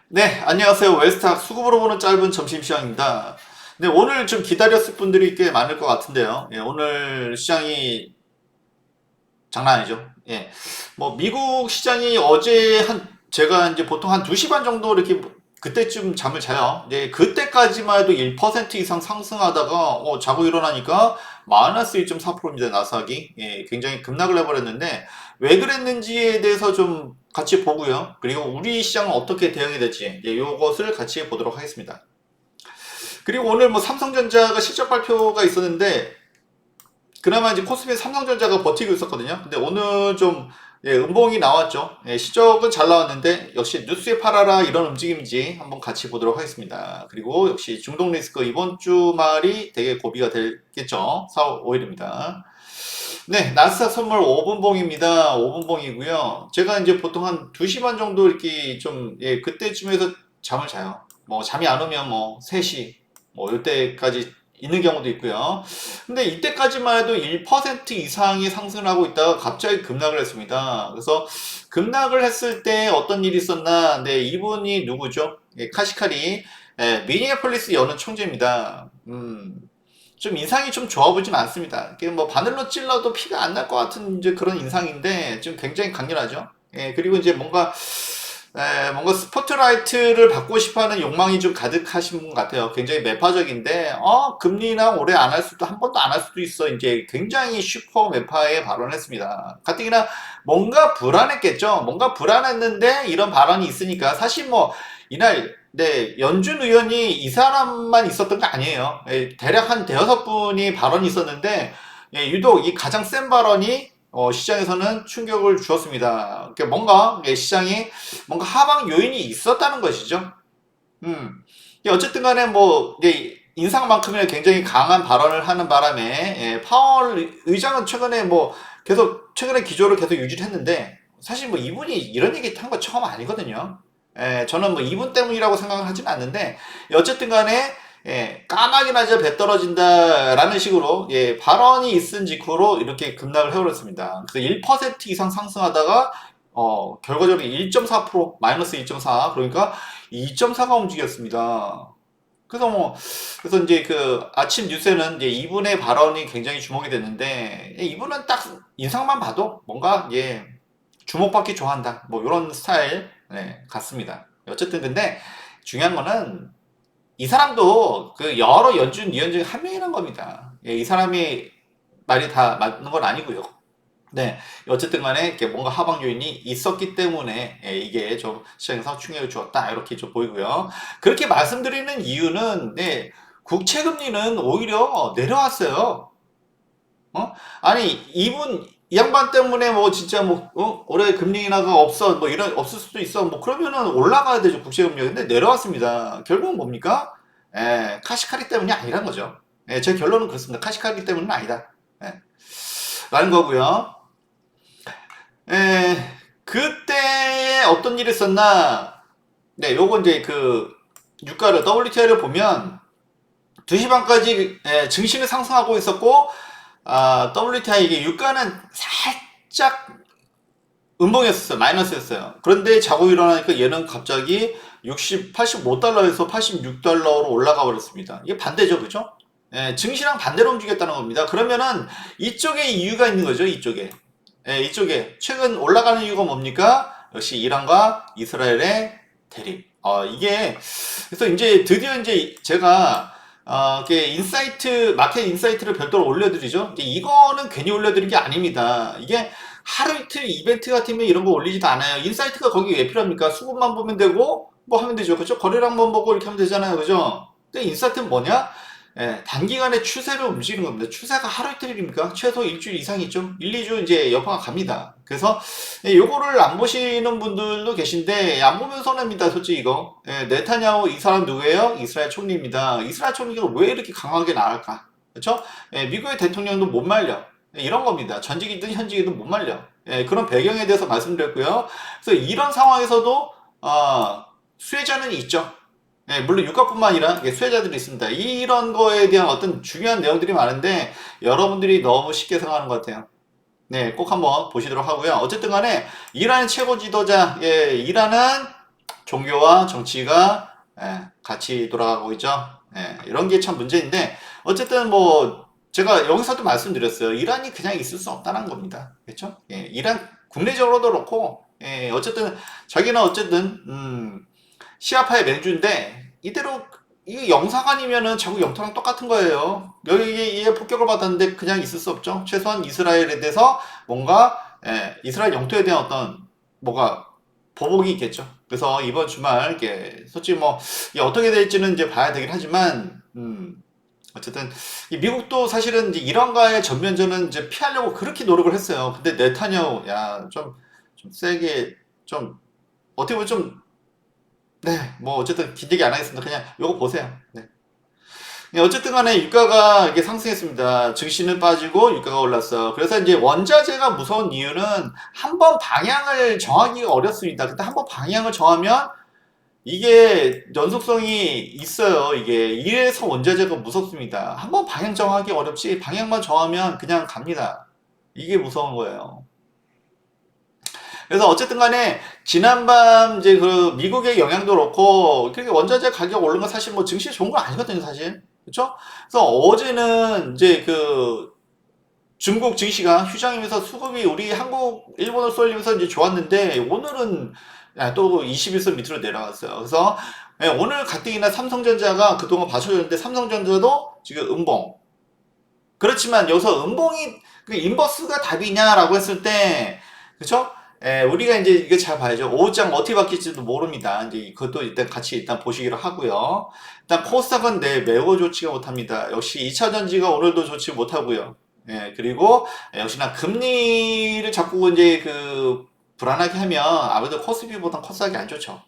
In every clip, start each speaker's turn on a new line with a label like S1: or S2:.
S1: 네, 안녕하세요. 웨스트학 수급으로 보는 짧은 점심시장입니다. 네, 오늘 좀 기다렸을 분들이 꽤 많을 것 같은데요. 예, 오늘 시장이 장난 아니죠. 예. 뭐, 미국 시장이 어제 제가 이제 보통 한 2시 반 정도 이렇게 그때쯤 잠을 자요. 이제 그때까지만 해도 1% 이상 상승하다가, 자고 일어나니까 마이너스 1.4%입니다, 나스닥이. 예, 굉장히 급락을 해버렸는데, 왜 그랬는지에 대해서 좀 같이 보고요. 그리고 우리 시장은 어떻게 대응이 될지, 예, 요것을 같이 보도록 하겠습니다. 그리고 오늘 뭐 삼성전자가 실적 발표가 있었는데, 그나마 이제 코스피 삼성전자가 버티고 있었거든요. 근데 오늘 좀 음봉이 나왔죠. 예, 시적은 잘 나왔는데 역시 뉴스에 팔아라 이런 움직임인지 한번 같이 보도록 하겠습니다. 그리고 역시 중동 리스크 이번 주말이 되게 고비가 되겠죠. 4월 5일입니다. 네, 나스닥 선물 5분봉입니다. 5분봉이고요. 제가 이제 보통 한 2시 반 정도 이렇게 좀 그때쯤에서 잠을 자요. 뭐 잠이 안 오면 뭐 3시 뭐 이때까지 있는 경우도 있고요. 근데 이때까지만 해도 1% 이상이 상승을 하고 있다가 갑자기 급락을 했습니다. 그래서 급락을 했을 때 어떤 일이 있었나? 네, 이분이 누구죠? 카시카리 미니애폴리스 여는 총재입니다. 좀 인상이 좀 좋아 보진 않습니다. 뭐 바늘로 찔러도 피가 안 날 것 같은 이제 그런 인상인데 좀 굉장히 강렬하죠. 예, 그리고 이제 뭔가 스포트라이트를 받고 싶어하는 욕망이 좀 가득하신 분 같아요. 굉장히 매파적인데, 금리 인하 올해 안 할 수도, 한 번도 안 할 수도 있어. 이제 굉장히 슈퍼 매파의 발언을 했습니다. 가뜩이나 뭔가 불안했겠죠. 뭔가 불안했는데 이런 발언이 있으니까 사실 뭐, 이날, 네, 연준 의원이 이 사람만 있었던 거 아니에요. 예, 대략 한 대여섯 분이 발언이 있었는데, 예, 유독 이 가장 센 발언이 시장에서는 충격을 주었습니다. 그러니까 뭔가 시장이 뭔가 하방 요인이 있었다는 것이죠. 음. 어쨌든 간에 뭐, 인상만큼이나 굉장히 강한 발언을 하는 바람에, 파월 의장은 최근에 기조를 계속 유지를 했는데, 사실 뭐 이분이 이런 얘기 한 거 처음 아니거든요. 저는 뭐 이분 때문이라고 생각을 하진 않는데, 어쨌든 간에, 까마귀 낮아 배 떨어진다라는 식으로, 발언이 있은 직후로 이렇게 급락을 해버렸습니다. 그래서 1% 이상 상승하다가 결과적으로 1.4% 마이너스 1.4 그러니까 2.4가 움직였습니다. 그래서 이제 그 아침 뉴스에는 이제 이분의 발언이 굉장히 주목이 됐는데 이분은 딱 인상만 봐도 뭔가 주목받기 좋아한다 뭐 이런 스타일 같습니다. 어쨌든 근데 중요한 거는 이 사람도 그 여러 연준 위원 중에 한 명이란 겁니다. 이 사람이 말이 다 맞는 건 아니고요. 네, 어쨌든 간에 이렇게 뭔가 하방 요인이 있었기 때문에 이게 좀 시장에서 충격을 주었다 이렇게 좀 보이고요. 그렇게 말씀드리는 이유는 국채 금리는 오히려 내려왔어요. 아니 이 양반 때문에 뭐 진짜 뭐 올해 금리 인하가 없어 뭐 이런 없을 수도 있어 뭐 그러면은 올라가야 되죠 국채 금리 근데 내려왔습니다. 결국은 뭡니까? 카시카리 때문이 아니란 거죠. 제 결론은 그렇습니다. 카시카리 때문은 아니다. 라는 거고요. 에, 그때 어떤 일이 있었나? 네, 요거 이제 그 유가를 WTI를 보면 2시 반까지 증시는 상승하고 있었고 WTI 이게 유가는 살짝 음봉이었어요. 마이너스였어요. 그런데 자고 일어나니까 얘는 갑자기 85달러에서 86달러로 올라가 버렸습니다. 이게 반대죠, 그죠? 증시랑 반대로 움직였다는 겁니다. 그러면은 이쪽에 이유가 있는 거죠, 이쪽에. 이쪽에 최근 올라가는 이유가 뭡니까? 역시 이란과 이스라엘의 대립. 이게 그래서 이제 드디어 이제 제가 이렇게 마켓 인사이트를 별도로 올려드리죠. 이제 이거는 괜히 올려드린 게 아닙니다. 이게 하루 이틀 이벤트 같으면 이런 거 올리지도 않아요. 인사이트가 거기 왜 필요합니까? 수급만 보면 되고 뭐 하면 되죠. 그죠? 거래량만 보고 이렇게 하면 되잖아요. 그죠? 근데 인사이트는 뭐냐? 단기간에 추세를 움직이는 겁니다. 추세가 하루 이틀입니까? 최소 일주일 이상이죠. 1, 2주 이제 여파가 갑니다. 그래서 요거를 안 보시는 분들도 계신데 안 보면 손해입니다. 솔직히 이거. 네타냐후 이 사람 누구예요? 이스라엘 총리입니다. 이스라엘 총리가 왜 이렇게 강하게 나갈까? 그렇죠? 미국의 대통령도 못 말려. 이런 겁니다. 전직이든 현직이든 못 말려. 그런 배경에 대해서 말씀드렸고요. 그래서 이런 상황에서도 수혜자는 있죠. 물론 유가뿐만 아니라 수혜자들이 있습니다. 이런 거에 대한 어떤 중요한 내용들이 많은데 여러분들이 너무 쉽게 생각하는 것 같아요. 네, 꼭 한번 보시도록 하고요. 어쨌든 간에 이란의 최고 지도자, 이란은 종교와 정치가 같이 돌아가고 있죠. 이런 게 참 문제인데 어쨌든 뭐 제가 여기서도 말씀드렸어요. 이란이 그냥 있을 수 없다는 겁니다. 그렇죠? 이란 국내적으로도 그렇고 어쨌든 자기는 어쨌든 시아파의 맹주인데 이대로 이 영사관이면은 자국 영토랑 똑같은 거예요. 여기에 폭격을 받았는데 그냥 있을 수 없죠. 최소한 이스라엘에 대해서 뭔가 이스라엘 영토에 대한 어떤 뭐가 보복이 있겠죠. 그래서 이번 주말 이게 솔직히 뭐 이게 어떻게 될지는 이제 봐야 되긴 하지만 어쨌든 이 미국도 사실은 이제 이란과의 전면전은 이제 피하려고 그렇게 노력을 했어요. 근데 네타냐후 좀 세게 좀 어떻게 보면 좀 뭐 어쨌든 긴 얘기 안 하겠습니다. 그냥 요거 보세요. 네. 어쨌든 간에 유가가 이게 상승했습니다. 증시는 빠지고 유가가 올랐어. 그래서 이제 원자재가 무서운 이유는 한번 방향을 정하기가 어렵습니다. 근데 한번 방향을 정하면 이게 연속성이 있어요. 이게 이래서 원자재가 무섭습니다. 한번 방향 정하기 어렵지 방향만 정하면 그냥 갑니다. 이게 무서운 거예요. 그래서 어쨌든 간에 지난밤 이제 그 미국의 영향도 그렇고 그렇게 원자재 가격 오른 건 사실 뭐 증시에 좋은 건 아니거든요, 사실. 그렇죠? 그래서 어제는 이제 그 중국 증시가 휴장이면서 수급이 우리 한국, 일본을 쏠리면서 이제 좋았는데 오늘은 또 21선 밑으로 내려갔어요. 그래서 오늘 가뜩이나 삼성전자가 그동안 받쳐줬는데 삼성전자도 지금 음봉. 그렇지만 여기서 음봉이 그 인버스가 답이냐라고 했을 때 그쵸? 우리가 이제 이거 잘 봐야죠. 오후장 어떻게 바뀔지도 모릅니다. 이제 그것도 일단 같이 일단 보시기로 하고요. 일단 코스닥은 매우 좋지가 못합니다. 역시 2차 전지가 오늘도 좋지 못하고요. 그리고 역시나 금리를 자꾸 이제 그 불안하게 하면 아무래도 코스피보단 코스닥이 안 좋죠.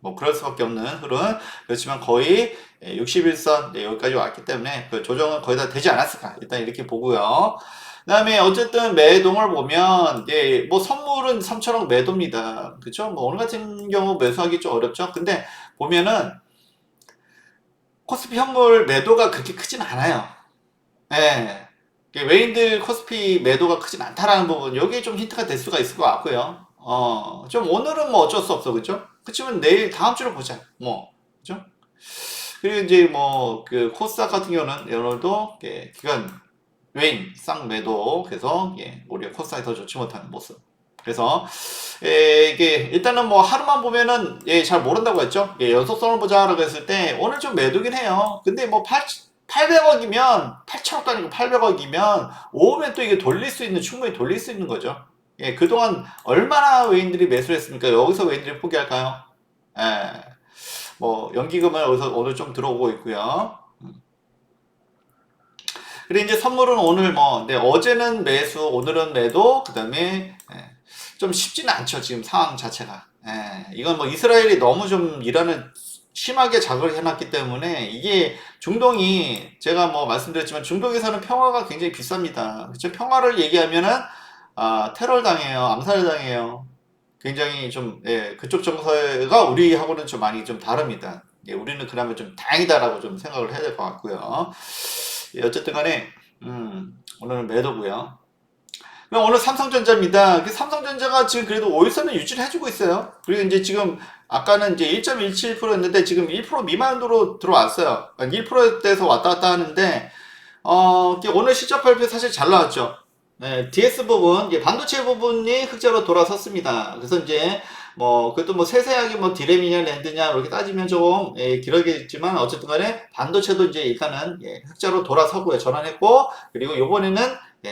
S1: 뭐 그럴 수밖에 없는 흐름. 그렇지만 거의 61선 여기까지 왔기 때문에 그 조정은 거의 다 되지 않았을까. 일단 이렇게 보고요. 그 다음에 어쨌든 매동을 보면 이제 뭐 선물은 3천억 매도입니다. 그쵸? 뭐 오늘 같은 경우 매수하기 좀 어렵죠. 근데 보면은 코스피 현물 매도가 그렇게 크진 않아요. 예. 외인들 코스피 매도가 크진 않다라는 부분, 여기에 좀 힌트가 될 수가 있을 것 같고요. 좀 오늘은 뭐 어쩔 수 없어, 그죠? 그치만 내일, 다음 주로 보자. 뭐, 그죠? 그리고 이제 뭐, 그, 코스닥 같은 경우는 오늘도, 기간, 외인, 쌍 매도, 그래서, 우리가 코스닥이 더 좋지 못하는 모습. 그래서, 이게, 일단은 뭐, 하루만 보면은, 잘 모른다고 했죠? 연속성을 보자라고 했을 때, 오늘 좀 매도긴 해요. 근데 뭐, 800억이면 8천억도 아니고 800억이면 오면 또 이게 돌릴 수 있는 충분히 돌릴 수 있는 거죠. 그동안 얼마나 외인들이 매수를 했습니까? 여기서 외인들이 포기할까요? 뭐 연기금은 여기서 오늘 좀 들어오고 있고요. 그리고 이제 선물은 오늘 뭐 어제는 매수, 오늘은 매도, 그 다음에 좀 쉽지는 않죠. 지금 상황 자체가. 이건 뭐 이스라엘이 너무 좀 이란을 심하게 자극을 해놨기 때문에 이게 중동이 제가 뭐 말씀드렸지만 중동에서는 평화가 굉장히 비쌉니다. 그렇죠? 평화를 얘기하면은 테러를 당해요, 암살을 당해요. 굉장히 좀 그쪽 정서가 우리하고는 좀 많이 좀 다릅니다. 우리는 그러면 좀 다행이다라고 좀 생각을 해야 될 것 같고요. 어쨌든 간에 오늘은 매도고요. 그럼 오늘 삼성전자입니다. 삼성전자가 지금 그래도 5일선을 유지를 해주고 있어요. 그리고 이제 지금 아까는 이제 1.17%였는데 지금 1% 미만으로 들어왔어요. 1%대에서 왔다 갔다 하는데 오늘 실적 발표 사실 잘 나왔죠. DS 부분, 반도체 부분이 흑자로 돌아섰습니다. 그래서 이제 그것도 뭐 세세하게 뭐 디램이냐 랜드냐 이렇게 따지면 좀 길어지겠지만 어쨌든 간에 반도체도 이제 일단은 흑자로 돌아서고요. 전환했고, 그리고 요번에는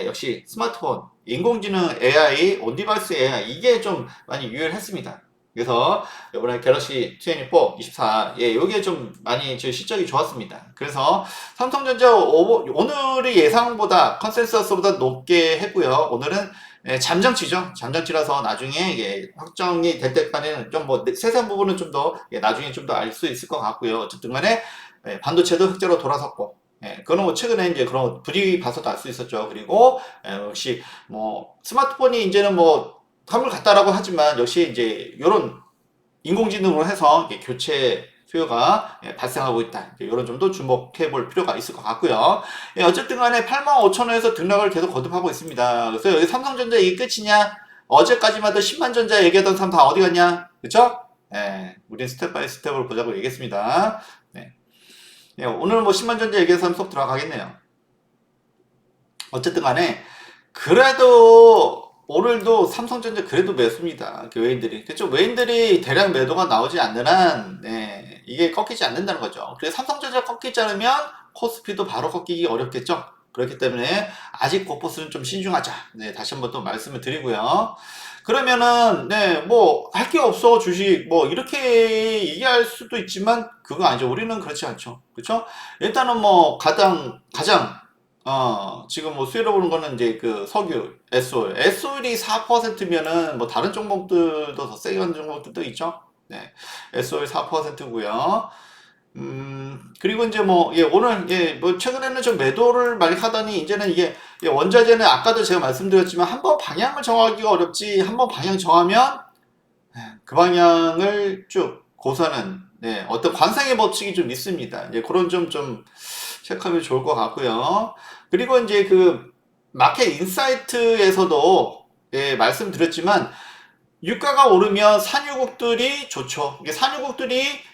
S1: 역시 스마트폰, 인공지능 AI, 온디바이스 AI 이게 좀 많이 유효했습니다. 그래서 이번에 갤럭시 24, 24 요게 좀 많이 실적이 좋았습니다. 그래서 삼성전자 오늘의 예상보다 컨센서스보다 높게 했고요. 오늘은 잠정치죠. 잠정치라서 나중에 확정이 될 때까지는 좀 뭐 세세한 부분은 좀 더 나중에 좀 더 알 수 있을 것 같고요. 어쨌든 간에 반도체도 흑자로 돌아섰고 그거는 뭐 최근에 이제 그런 분위기 봐서도 알 수 있었죠. 그리고 역시 뭐 스마트폰이 이제는 뭐 화물 같다라고 하지만 역시 이제 이런 인공지능으로 해서 교체 수요가 발생하고 있다. 이런 점도 주목해 볼 필요가 있을 것 같고요. 어쨌든 간에 85,000원에서 등락을 계속 거듭하고 있습니다. 그래서 여기 삼성전자 이게 끝이냐? 어제까지만 해도 10만 전자 얘기하던 사람 다 어디 갔냐? 그쵸? 예, 우린 스텝 바이 스텝으로 보자고 얘기했습니다. 네. 예, 오늘 뭐 10만 전자 얘기해서 한번 쏙 들어가겠네요. 어쨌든 간에 그래도 오늘도 삼성전자 그래도 매수입니다. 그 외인들이. 그렇죠? 외인들이 대량 매도가 나오지 않는 한 네, 이게 꺾이지 않는다는 거죠. 그래서 삼성전자 꺾이지 않으면 코스피도 바로 꺾이기 어렵겠죠. 그렇기 때문에 아직 고포스는 좀 신중하자. 네, 다시 한번 또 말씀을 드리고요. 그러면은 네, 뭐 할 게 없어 주식 뭐 이렇게 얘기할 수도 있지만 그거 아니죠. 우리는 그렇지 않죠. 그렇죠? 일단은 뭐 가장 지금 뭐 수혜로 보는 거는 이제 그 석유, S-오일. S-오일이 4%면은 뭐 다른 종목들도 더 세게 가는 종목들도 있죠. 네. S-오일 4%고요. 그리고 이제 뭐, 예, 오늘, 예, 뭐, 최근에는 좀 매도를 많이 하더니, 이제는 이게, 예, 원자재는 아까도 제가 말씀드렸지만, 한번 방향을 정하기가 어렵지, 한번 방향 정하면, 그 방향을 쭉 고사는, 네, 어떤 관상의 법칙이 좀 있습니다. 이제 그런 좀 체크하면 좋을 것 같고요. 그리고 이제 그, 마켓 인사이트에서도, 예, 말씀드렸지만, 유가가 오르면 산유국들이 좋죠. 이게 산유국들이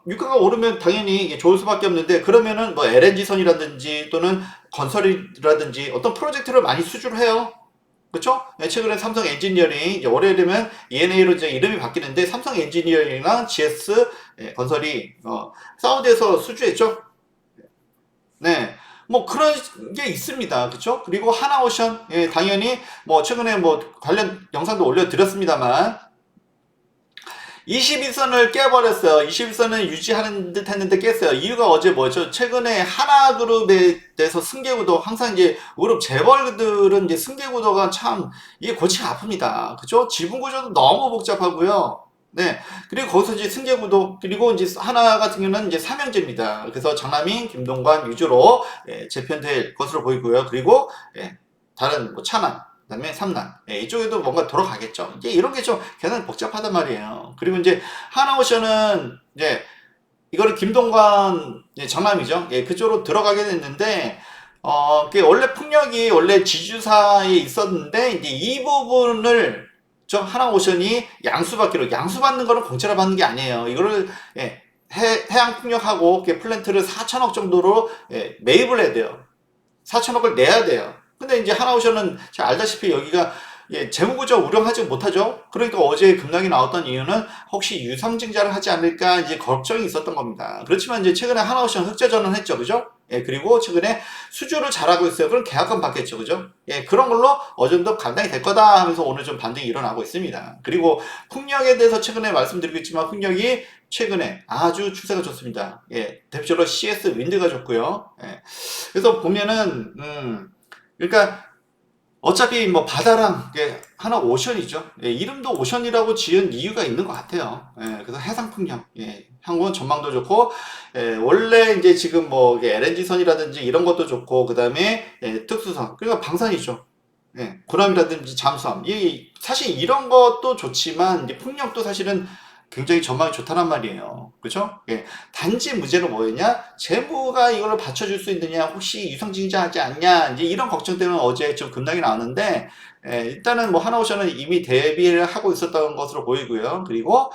S1: 유가가 오르면 당연히 이게 좋을 수밖에 없는데 그러면은 뭐 LNG선이라든지 또는 건설이라든지 어떤 프로젝트를 많이 수주를 해요. 그렇죠? 최근에 삼성 엔지니어링 이제 월요일 되면 ENA로 이제 이름이 바뀌는데 삼성 엔지니어링이랑 GS 건설이 사우디에서 수주했죠. 네. 뭐 그런 게 있습니다. 그쵸? 그리고 하나오션, 예, 당연히 뭐 최근에 뭐 관련 영상도 올려드렸습니다만 21선을 깨버렸어요. 21선은 유지하는 듯 했는데 깼어요. 이유가 어제 뭐죠? 최근에 하나그룹에 대해서 승계구도, 항상 이제 그룹 재벌들은 이제 승계구도가 참, 이게 골치가 아픕니다. 그죠? 지분구조도 너무 복잡하고요. 네. 그리고 거기서 이제 승계구도, 그리고 이제 하나 같은 경우는 이제 삼형제입니다. 그래서 장남인, 김동관 위주로 재편될 것으로 보이고요. 그리고 다른 뭐 차남, 그다음에 삼남 이쪽에도 뭔가 돌아가겠죠. 이제 이런 게 좀 계산 복잡하단 말이에요. 그리고 이제 하나오션은 이제 이거는 김동관 장남이죠. 예, 그쪽으로 들어가게 됐는데 그게 원래 풍력이 원래 지주사에 있었는데 이제 이 부분을 저 하나오션이 양수받기로 양수받는 거는 공짜로 받는 게 아니에요. 이거를 해양 풍력하고 플랜트를 4천억 정도로 매입을 해야 돼요. 4천억을 내야 돼요. 근데 이제 하나오션은 잘 알다시피 여기가 재무구조 우량하지 못하죠. 그러니까 어제 급락이 나왔던 이유는 혹시 유상증자를 하지 않을까 이제 걱정이 있었던 겁니다. 그렇지만 이제 최근에 하나오션 흑자 전환했죠, 그죠? 그리고 최근에 수주를 잘하고 있어요. 그럼 계약금 받겠죠, 그죠? 그런 걸로 어느 정도 감당이 될 거다 하면서 오늘 좀 반등이 일어나고 있습니다. 그리고 풍력에 대해서 최근에 말씀드리겠지만 풍력이 최근에 아주 추세가 좋습니다. 대표적으로 CS 윈드가 좋고요. 그래서 보면은 그러니까 어차피 뭐 바다랑 하나 오션이죠. 이름도 오션이라고 지은 이유가 있는 것 같아요. 그래서 해상 풍경, 항공 전망도 좋고, 원래 이제 지금 뭐 LNG선이라든지 이런 것도 좋고, 그 다음에 특수선, 그러니까 방산이죠. 군함이라든지 잠수함, 사실 이런 것도 좋지만 이제 풍력도 사실은 굉장히 전망이 좋다는 말이에요. 그렇죠? 단지 문제는 뭐였냐? 재무가 이걸 받쳐줄 수 있느냐? 혹시 유상증자하지 않냐? 이제 이런 걱정 때문에 어제 좀 급락이 나왔는데 일단은 뭐 하나오션은 이미 대비를 하고 있었던 것으로 보이고요. 그리고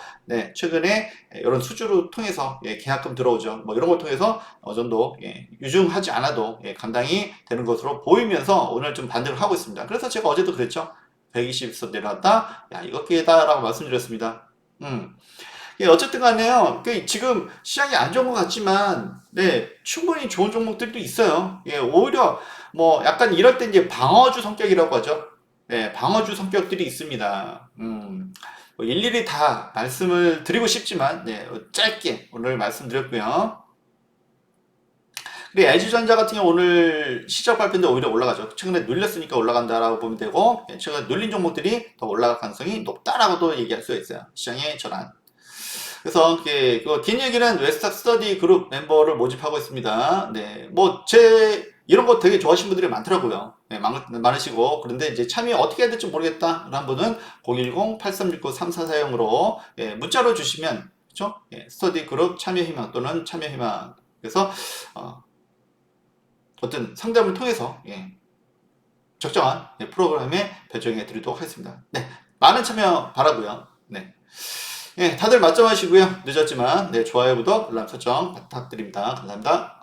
S1: 최근에 이런 수주를 통해서 계약금 들어오죠. 뭐 이런 걸 통해서 어느 정도 유증하지 않아도 감당이 되는 것으로 보이면서 오늘 좀 반등을 하고 있습니다. 그래서 제가 어제도 그랬죠. 120에서 내려왔다. 야, 이거 기회다라고 말씀드렸습니다. 어쨌든 간에요. 지금 시장이 안 좋은 것 같지만, 충분히 좋은 종목들도 있어요. 오히려 뭐 약간 이럴 때 이제 방어주 성격이라고 하죠. 방어주 성격들이 있습니다. 뭐 일일이 다 말씀을 드리고 싶지만, 짧게 오늘 말씀드렸고요. 그리고 LG전자 같은 경우 오늘 실적 발표인데 오히려 올라가죠. 최근에 눌렸으니까 올라간다라고 보면 되고, 최근에 눌린 종목들이 더 올라갈 가능성이 높다라고도 얘기할 수가 있어요. 시장의 전환. 그래서 긴 얘기는 웨스탁 스터디 그룹 멤버를 모집하고 있습니다. 뭐 이런 거 되게 좋아하시는 분들이 많더라고요. 많으시고 그런데 이제 참여 어떻게 해야 될지 모르겠다 라는 분은 010-8369-3440으로 문자로 주시면 그렇죠? 스터디 그룹 참여 희망 또는 참여 희망 그래서 어떤 상담을 통해서 적정한 프로그램에 배정해 드리도록 하겠습니다. 많은 참여 바라고요. 예, 다들 맞점하시고요. 늦었지만, 네, 좋아요, 구독, 알람 설정 부탁드립니다. 감사합니다.